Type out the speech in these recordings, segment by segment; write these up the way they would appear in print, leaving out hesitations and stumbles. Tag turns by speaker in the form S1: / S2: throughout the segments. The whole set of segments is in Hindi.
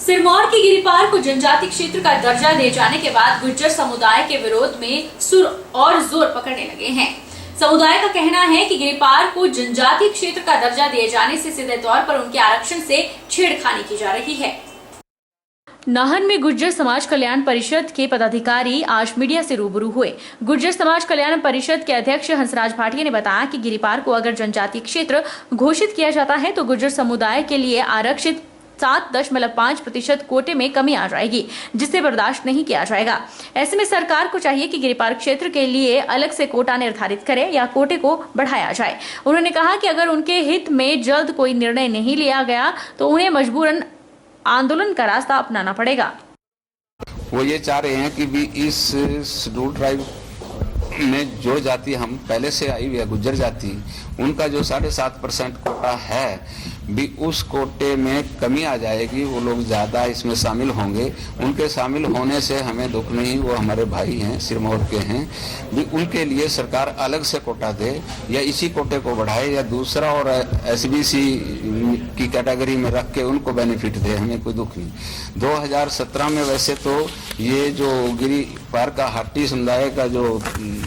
S1: सिरमौर के गिरिपार को जनजाति क्षेत्र का दर्जा दिए जाने के बाद गुर्जर समुदाय के विरोध में सुर और जोर पकड़ने लगे हैं। समुदाय का कहना है कि गिरिपार को जनजाति क्षेत्र का दर्जा दिए जाने से सीधे तौर पर उनके आरक्षण से छेड़खानी की जा रही है। नाहन में गुर्जर समाज कल्याण परिषद के पदाधिकारी आज मीडिया से रूबरू हुए। गुर्जर समाज कल्याण परिषद के अध्यक्ष हंसराज भाटिया ने बताया कि गिरिपार को अगर जनजातीय क्षेत्र घोषित किया जाता है तो गुर्जर समुदाय के लिए आरक्षित 7.5% कोटे में कमी आ जाएगी, जिसे बर्दाश्त नहीं किया जाएगा। ऐसे में सरकार को चाहिए कि गिरिपार क्षेत्र के लिए अलग से कोटा निर्धारित करे या कोटे को बढ़ाया जाए। उन्होंने कहा कि अगर उनके हित में जल्द कोई निर्णय नहीं लिया गया तो उन्हें मजबूरन आंदोलन का रास्ता अपनाना पड़ेगा।
S2: वो ये चाह रहे हैं कि भी इस शेड्यूल ट्राइब में जो जाति हम पहले से आई हुई है गुर्जर जाति, उनका जो 7.5% कोटा है भी उस कोटे में कमी आ जाएगी। वो लोग ज़्यादा इसमें शामिल होंगे। उनके शामिल होने से हमें दुख नहीं, वो हमारे भाई हैं, सिरमौर के हैं। भी उनके लिए सरकार अलग से कोटा दे या इसी कोटे को बढ़ाए या दूसरा और एसबीसी की कैटेगरी में रख के उनको बेनिफिट दे, हमें कोई दुख नहीं। 2017 में वैसे तो ये जो गिरिपार का हाटी समुदाय का जो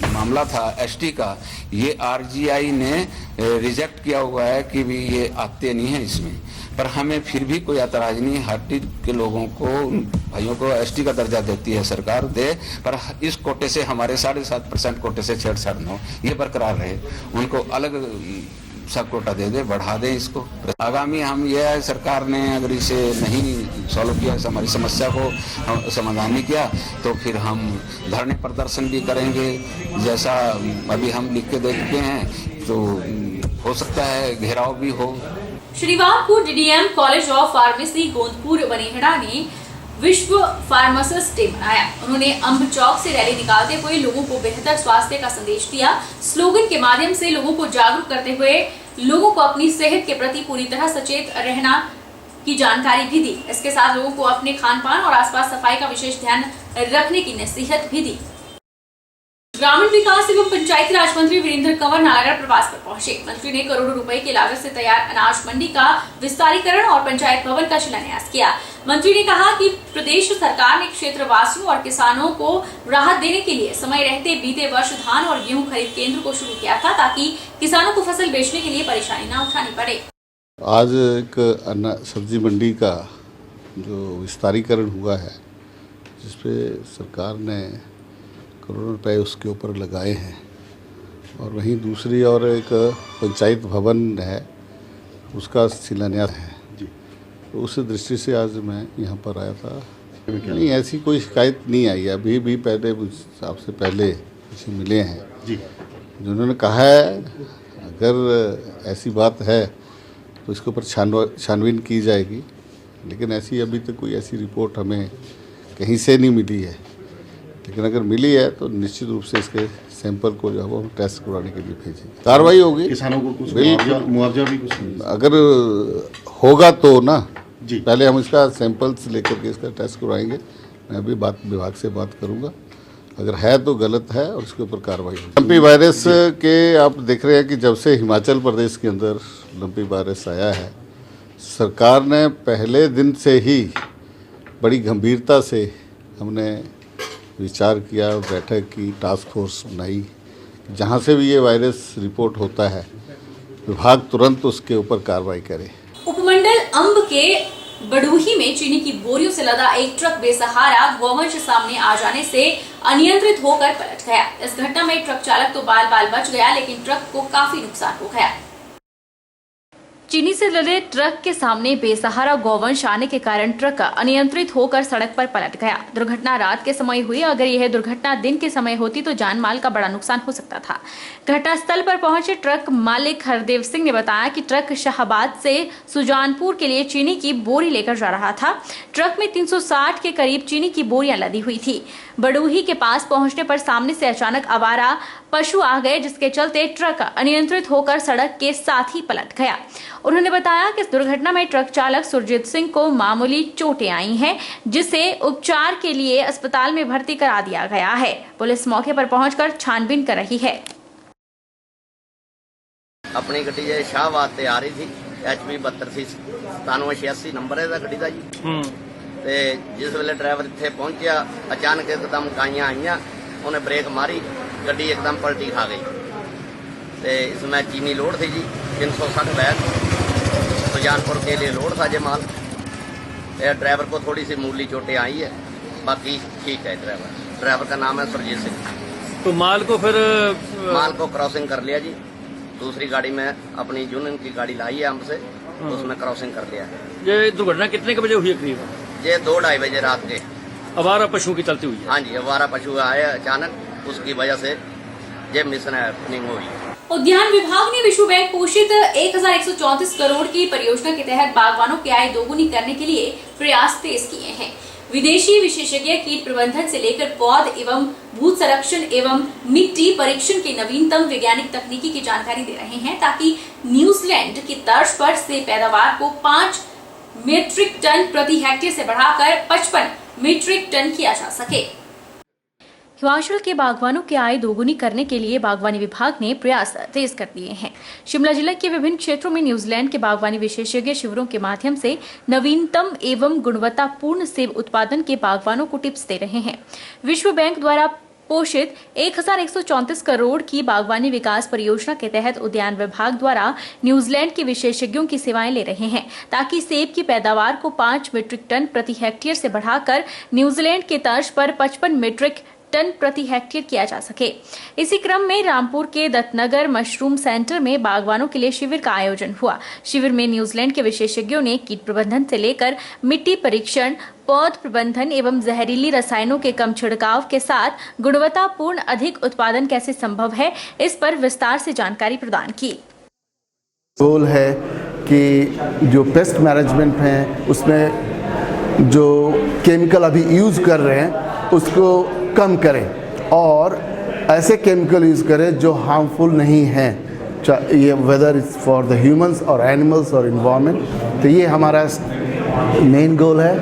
S2: मामला था एसटी का, ये आरजीआई ने रिजेक्ट किया हुआ है कि भी ये आते नहीं है इसमें, पर हमें फिर भी कोई एतराज नहीं। हाटी के लोगों को, भाइयों को एसटी का दर्जा देती है सरकार, दे, पर इस कोटे से हमारे 7.5% कोटे से छेड़छाड़ न हो, ये बरकरार रहे। उनको अलग सब कोटा दे दे, बढ़ा दे इसको। आगामी हम ये है, सरकार ने अगर इसे नहीं सॉल्व किया, हमारी समस्या को समाधान नहीं किया, तो फिर हम धरने प्रदर्शन भी करेंगे। जैसा अभी हम लिख के देखते हैं तो हो सकता है घेराव भी हो।
S1: शनिवार को DDM college of pharmacy Gondpur Banehra ने विश्व फार्मासिस्ट डे मनाया। उन्होंने अंब चौक से रैली निकालते हुए लोगों को बेहतर स्वास्थ्य का संदेश दिया। स्लोगन के माध्यम से लोगों को जागरूक करते हुए लोगों को अपनी सेहत के प्रति पूरी तरह सचेत रहना की जानकारी भी दी। इसके साथ लोगों को अपने खान पान और आसपास सफाई का विशेष ध्यान रखने की नसीहत भी दी। ग्रामीण विकास एवं पंचायती राज मंत्री वीरेंद्र कंवर नालागढ़ प्रवास पर पहुंचे। मंत्री ने करोड़ों रुपए की लागत से तैयार अनाज मंडी का विस्तारीकरण और पंचायत भवन का शिलान्यास किया। मंत्री ने कहा कि प्रदेश सरकार ने क्षेत्रवासियों और किसानों को राहत देने के लिए समय रहते बीते वर्ष धान और गेहूं खरीद केंद्र को शुरू किया था, ताकि किसानों को फसल बेचने के लिए परेशानी न उठानी पड़े।
S3: आज एक सब्जी मंडी का जो विस्तारीकरण हुआ है, जिसपे सरकार ने करोड़ों रुपए उसके ऊपर लगाए हैं, और वहीं दूसरी और एक पंचायत भवन है, उसका शिलान्यास है जी। तो उस दृष्टि से आज मैं यहाँ पर आया था। नहीं, ऐसी कोई शिकायत नहीं आई। अभी भी पहले आपसे पहले किसी मिले हैं जी, जिन्होंने कहा है अगर ऐसी बात है तो इसके ऊपर छानबीन की जाएगी, लेकिन ऐसी अभी तक कोई ऐसी रिपोर्ट हमें कहीं से नहीं मिली है। लेकिन अगर मिली है तो निश्चित रूप से इसके सैंपल को जो है वो टेस्ट करवाने के लिए भेजेंगे। कार्रवाई होगी। किसानों को कुछ मुआवजा भी कुछ अगर होगा तो ना जी, पहले हम इसका सैंपल्स लेकर के इसका टेस्ट करवाएंगे। मैं अभी विभाग से बात करूंगा, अगर है तो गलत है और उसके ऊपर कार्रवाई होगी। लंपी वायरस के आप देख रहे हैं कि जब से हिमाचल प्रदेश के अंदर लंपी वायरस आया है, सरकार ने पहले दिन से ही बड़ी गंभीरता से हमने विचार किया, बैठक की, टास्क फोर्स बनाई। जहाँ से भी ये वायरस रिपोर्ट होता है, विभाग तुरंत उसके ऊपर कार्रवाई करे।
S1: उपमंडल अंब के बडूही में चीनी की बोरियों से लदा एक ट्रक बेसहारा गौवंश सामने आ जाने से अनियंत्रित होकर पलट गया। इस घटना में ट्रक चालक तो बाल बच गया, लेकिन ट्रक को काफी नुकसान हो गया। चीनी से लदे ट्रक के सामने बेसहारा गौवंश आने के कारण ट्रक अनियंत्रित होकर सड़क पर पलट गया। दुर्घटना रात के समय हुई। अगर यह दुर्घटना दिन के समय होती तो जान माल का बड़ा नुकसान हो सकता था। घटनास्थल पर पहुंचे ट्रक मालिक हरदेव सिंह ने बताया कि ट्रक शाहबाद से सुजानपुर के लिए चीनी की बोरी लेकर जा रहा था। ट्रक में 360 के करीब चीनी की बोरियां लदी हुई थी। बडूही के पास पहुंचने पर सामने से अचानक आवारा पशु आ गए, जिसके चलते ट्रक अनियंत्रित होकर सड़क के साथ ही पलट गया। उन्होंने बताया कि इस दुर्घटना में ट्रक चालक सुरजीत सिंह को मामूली चोटें आई हैं, जिसे उपचार के लिए अस्पताल में भर्ती करा दिया गया है। पुलिस मौके पर पहुंचकर छानबीन कर रही है।
S4: अपनी गड्डी जे शाहबाद से आ रही थी, HP 32 9786 नंबर है गड्डी का जी। ਤੇ ਜਿਸ ਵੇਲੇ ਡਰਾਈਵਰ ਇੱਥੇ ਪਹੁੰਚਿਆ ਅਚਾਨਕ ਇੱਕਦਮ ਕਾਈਆਂ ਆਈਆਂ, ਉਹਨੇ ਬ੍ਰੇਕ ਮਾਰੀ, ਗੱਡੀ ਇੱਕਦਮ ਪਲਟੀ ਖਾ ਗਈ। ਤੇ इसमें चीनी लोड थी जी 360 बैग, सुजानपुर के लिए लोड था ये माल। ड्राइवर को थोड़ी सी मूली चोटें आई है, बाकी ठीक है। ड्राइवर का नाम है सुरजीत सिंह।
S5: तो माल को फिर
S4: माल को क्रॉसिंग कर लिया जी, दूसरी गाड़ी में अपनी यूनियन की गाड़ी लाई है हमसे, उसमें क्रॉसिंग कर लिया है।
S5: ये दुर्घटना कितने के बजे हुई है करीब?
S4: ये 2-2:30 बजे रात के।
S5: आवारा पशुओं की चलती हुई है?
S4: हाँ जी, आवारा पशु आए अचानक, उसकी वजह से ये मिशन हैपनिंग हुई।
S1: उद्यान विभाग ने विश्व बैंक पोषित 1134 करोड़ की परियोजना के तहत बागवानों की आय दोगुनी करने के लिए प्रयास तेज किए हैं। विदेशी विशेषज्ञ कीट प्रबंधन से लेकर पौध एवं भूत संरक्षण एवं मिट्टी परीक्षण की नवीनतम वैज्ञानिक तकनीकी की जानकारी दे रहे हैं, ताकि न्यूजीलैंड की तर्ज पर से पैदावार को 5 मीट्रिक टन प्रति हेक्टेयर से बढ़ाकर 55 मीट्रिक टन किया जा सके। हिमाचल के बागवानों की आय दोगुनी करने के लिए बागवानी विभाग ने प्रयास तेज कर दिए हैं। शिमला जिला के विभिन्न क्षेत्रों में न्यूजीलैंड के बागवानी विशेषज्ञ शिविरों के माध्यम से नवीनतम एवं गुणवत्तापूर्ण सेब उत्पादन के बागवानों को टिप्स दे रहे हैं। विश्व बैंक द्वारा पोषित 1134 करोड़ की बागवानी विकास परियोजना के तहत उद्यान विभाग द्वारा न्यूजीलैंड के विशेषज्ञों की सेवाएं ले रहे हैं, ताकि सेब की पैदावार को 5 मीट्रिक टन प्रति हेक्टेयर से बढ़ाकर न्यूजीलैंड के तर्ज पर 55 मीट्रिक टन प्रति हेक्टेयर किया जा सके। इसी क्रम में रामपुर के दत्तनगर मशरूम सेंटर में बागवानों के लिए शिविर का आयोजन हुआ। शिविर में न्यूजीलैंड के विशेषज्ञों ने कीट प्रबंधन से लेकर मिट्टी परीक्षण, पौध प्रबंधन एवं जहरीली रसायनों के कम छिड़काव के साथ गुणवत्तापूर्ण अधिक उत्पादन कैसे संभव है, इस पर विस्तार से जानकारी प्रदान की।
S6: गोल है कि जो पेस्ट मैनेजमेंट है उसमें जो केमिकल अभी यूज़ कर रहे हैं उसको कम करें और ऐसे केमिकल यूज़ करें जो हार्मफुल नहीं हैं, ये weather is for the humans और एनिमल्स और इन्वायरमेंट। तो ये हमारा मेन गोल है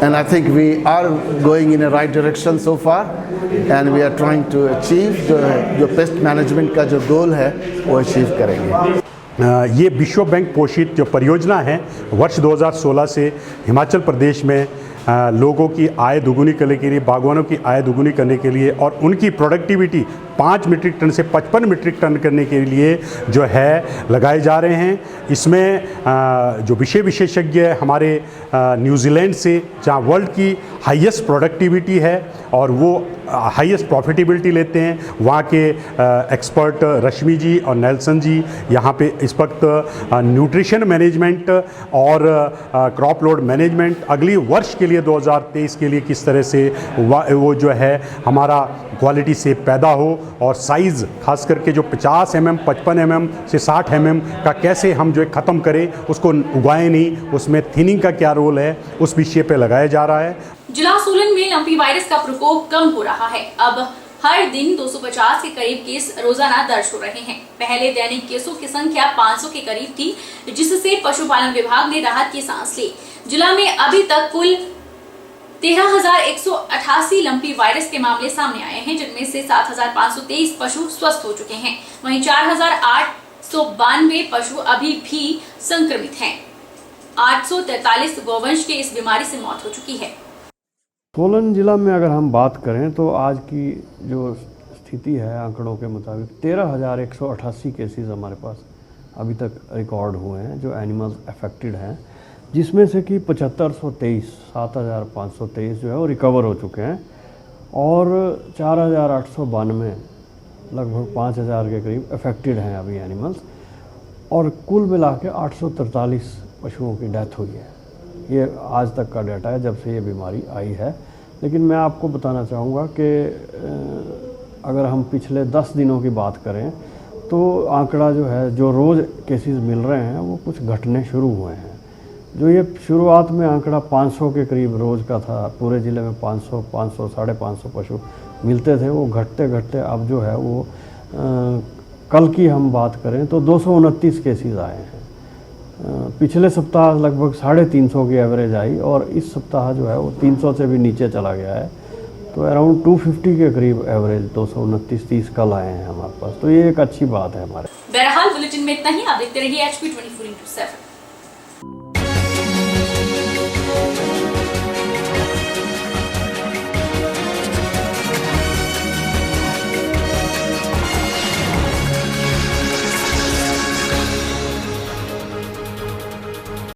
S6: and I think we are going in a right direction so far and we are trying to achieve जो पेस्ट मैनेजमेंट का जो गोल है वो अचीव करेंगे।
S7: ये विश्व बैंक पोषित जो परियोजना है वर्ष 2016 से हिमाचल प्रदेश में लोगों की आय दोगुनी करने के लिए, बागवानों की आय दोगुनी करने के लिए और उनकी प्रोडक्टिविटी 5 मीट्रिक टन से 55 मीट्रिक टन करने के लिए जो है लगाए जा रहे हैं। इसमें जो विषय विशेषज्ञ हमारे न्यूजीलैंड से, जहाँ वर्ल्ड की हाईएस्ट प्रोडक्टिविटी है और वो हाईएस्ट प्रॉफिटेबिलिटी लेते हैं, वहाँ के एक्सपर्ट रश्मि जी और नेल्सन जी यहाँ पे इस वक्त न्यूट्रिशन मैनेजमेंट और क्रॉप लोड मैनेजमेंट अगली वर्ष के लिए 2023 के लिए किस तरह से वो जो है हमारा क्वालिटी से पैदा हो और साइज़ खास करके जो 50 mm 55 mm से 60 mm का कैसे हम जो ख़त्म करें, उसको उगाएं नहीं, उसमें थिनिंग का क्या रोल है, उस विषय पे लगाया जा रहा है।
S1: जिला सोलन में लंपी वायरस का प्रकोप कम हो रहा है। अब हर दिन 250 के करीब केस रोजाना दर्ज हो रहे हैं। पहले दैनिक केसों की संख्या 500 के करीब थी, जिससे पशुपालन विभाग ने राहत की सांस ली। जिला में अभी तक कुल 13,188 लंपी वायरस के मामले सामने आए हैं, जिनमें से 7,523 पशु स्वस्थ हो चुके हैं। वहीं 4,892 पशु अभी भी संक्रमित हैं। 843 गौवंश के इस बीमारी से मौत हो चुकी है।
S8: सोलन जिला में अगर हम बात करें तो आज की जो स्थिति है आंकड़ों के मुताबिक 13,188 केसेस हमारे पास अभी तक रिकॉर्ड हुए हैं जो एनिमल्स अफेक्टेड हैं, जिसमें से कि 7,523 जो है वो रिकवर हो चुके हैं और 4,892 लगभग 5,000 के करीब अफेक्टेड हैं अभी एनिमल्स, और कुल मिला के 843 पशुओं की डेथ हुई है। ये आज तक का डाटा है जब से ये बीमारी आई है। लेकिन मैं आपको बताना चाहूँगा कि अगर हम पिछले 10 दिनों की बात करें तो आंकड़ा जो है, जो रोज़ केसेस मिल रहे हैं वो कुछ घटने शुरू हुए हैं। जो ये शुरुआत में आंकड़ा 500 के करीब रोज़ का था, पूरे ज़िले में 500, 550 पशु मिलते थे, वो घटते घटते अब जो है वो कल की हम बात करें तो 229 केसेस आए हैं। पिछले सप्ताह लगभग 350 की एवरेज आई और इस सप्ताह जो है वो 300 से भी नीचे चला गया है, तो अराउंड 250 के करीब एवरेज 229-30 कल आए हैं हमारे पास, तो ये एक अच्छी बात है हमारे।
S1: बहरहाल बुलेटिन में इतना ही। आप देखते रहिए HP 24/7।